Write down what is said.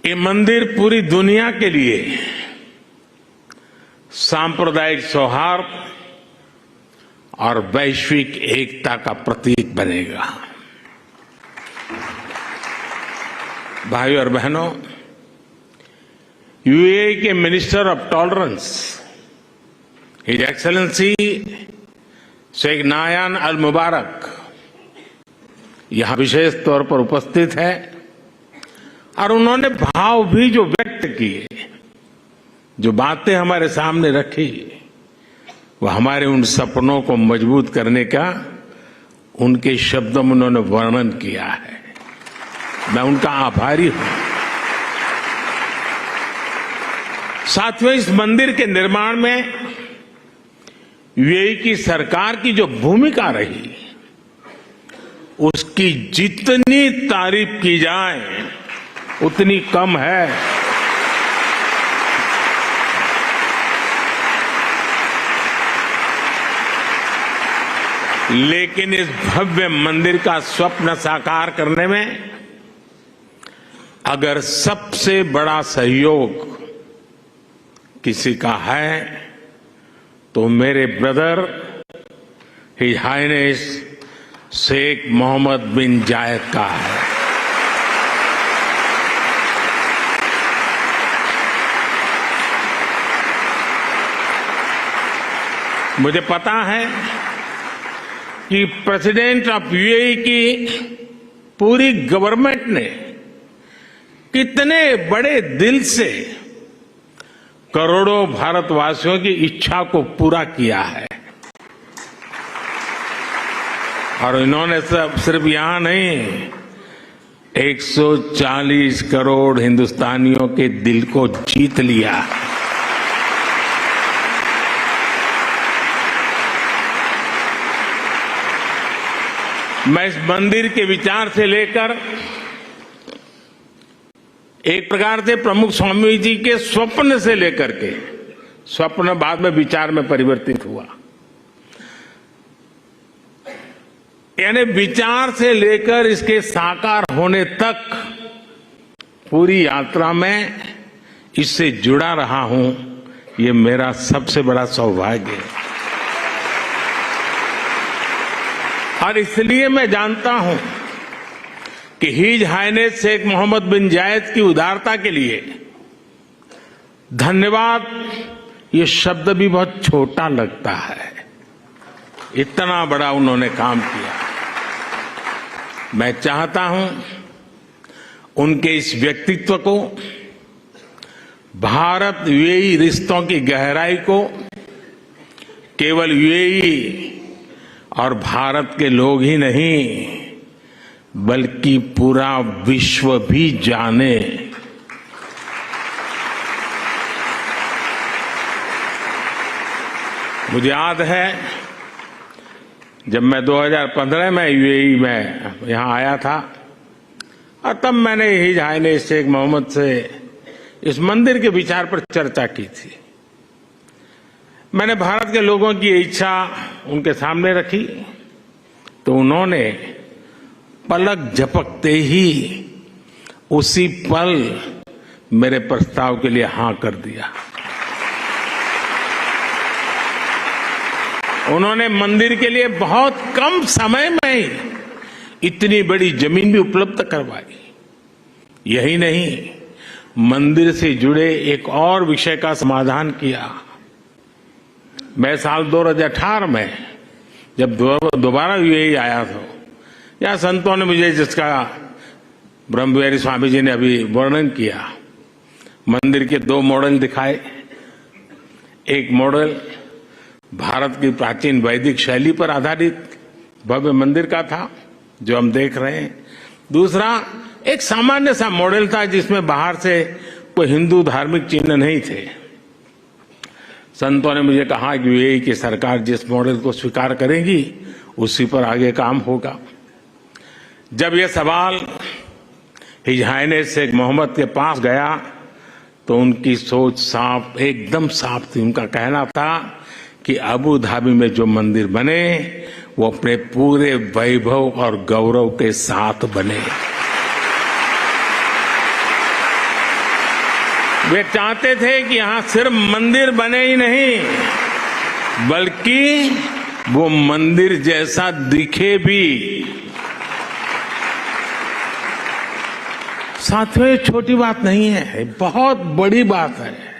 ये मंदिर पूरी दुनिया के लिए सांप्रदायिक सौहार्द और वैश्विक एकता का प्रतीक बनेगा। भाइयों और बहनों, यूएई के minister of tolerance his excellency Sheikh Nahyan al Mubarak यहां विशेष तौर पर उपस्थित है और उन्होंने भाव भी जो व्यक्त किए, जो बातें हमारे सामने रखी, वो हमारे उन सपनों को मजबूत करने का उनके शब्दों में उन्होंने वर्णन किया है। मैं उनका आभारी हूं। साथियों, इस मंदिर के निर्माण में यूएई की सरकार की जो भूमिका रही, उसकी जितनी तारीफ की जाए उतनी कम है। लेकिन इस भव्य मंदिर का स्वप्न साकार करने में अगर सबसे बड़ा सहयोग किसी का है तो मेरे brother his highness Sheikh Mohammed bin Zayed का है। मुझे पता है कि प्रेसिडेंट ऑफ यूएई की पूरी गवर्नमेंट ने कितने बड़े दिल से करोड़ों भारतवासियों की इच्छा को पूरा किया है। और इन्होंने सिर्फ यहां नहीं, 140 करोड़ हिंदुस्तानियों के दिल को जीत लिया। मैं इस मंदिर के विचार से लेकर एक प्रकार से प्रमुख स्वामी जी के स्वप्न से लेकर के, स्वप्न बाद में विचार में परिवर्तित हुआ, यानी विचार से लेकर इसके साकार होने तक पूरी यात्रा में इससे जुड़ा रहा हूं। ये मेरा सबसे बड़ा सौभाग्य है और इसलिए मैं जानता हूं कि his highness Sheikh Mohammed bin जायद की उदारता के लिए धन्यवाद ये शब्द भी बहुत छोटा लगता है। इतना बड़ा उन्होंने काम किया। मैं चाहता हूं उनके इस व्यक्तित्व को, भारत यूएई रिश्तों की गहराई को केवल यूएई और भारत के लोग ही नहीं बल्कि पूरा विश्व भी जाने। मुझे याद है जब मैं 2015 में यूएई में यहां आया था और तब मैंने हिज हाइनेस शेख मोहम्मद से इस मंदिर के विचार पर चर्चा की थी। मैंने भारत के लोगों की इच्छा उनके सामने रखी तो उन्होंने पलक झपकते ही उसी पल मेरे प्रस्ताव के लिए हां कर दिया। उन्होंने मंदिर के लिए बहुत कम समय में ही इतनी बड़ी जमीन भी उपलब्ध करवाई। यही नहीं, मंदिर से जुड़े एक और विषय का समाधान किया। मैं साल 2018 में जब दोबारा यूएई आया था, या संतों ने मुझे, जिसका ब्रह्मविहारी स्वामी जी ने अभी वर्णन किया, मंदिर के 2 मॉडल दिखाए। एक मॉडल भारत की प्राचीन वैदिक शैली पर आधारित भव्य मंदिर का था जो हम देख रहे हैं। दूसरा एक सामान्य सा मॉडल था जिसमें बाहर से कोई हिंदू धार्मिक चिन्ह नहीं थे। संतों ने मुझे कहा कि यूएई की सरकार जिस मॉडल को स्वीकार करेगी उसी पर आगे काम होगा। जब यह सवाल हिज हाइनेस शेख मोहम्मद के पास गया तो उनकी सोच साफ, एकदम साफ थी। उनका कहना था कि अबू धाबी में जो मंदिर बने वो अपने पूरे वैभव और गौरव के साथ बने। वे चाहते थे कि यहां सिर्फ मंदिर बने ही नहीं, बल्कि वो मंदिर जैसा दिखे भी। साथियों, ये छोटी बात नहीं है, बहुत बड़ी बात है।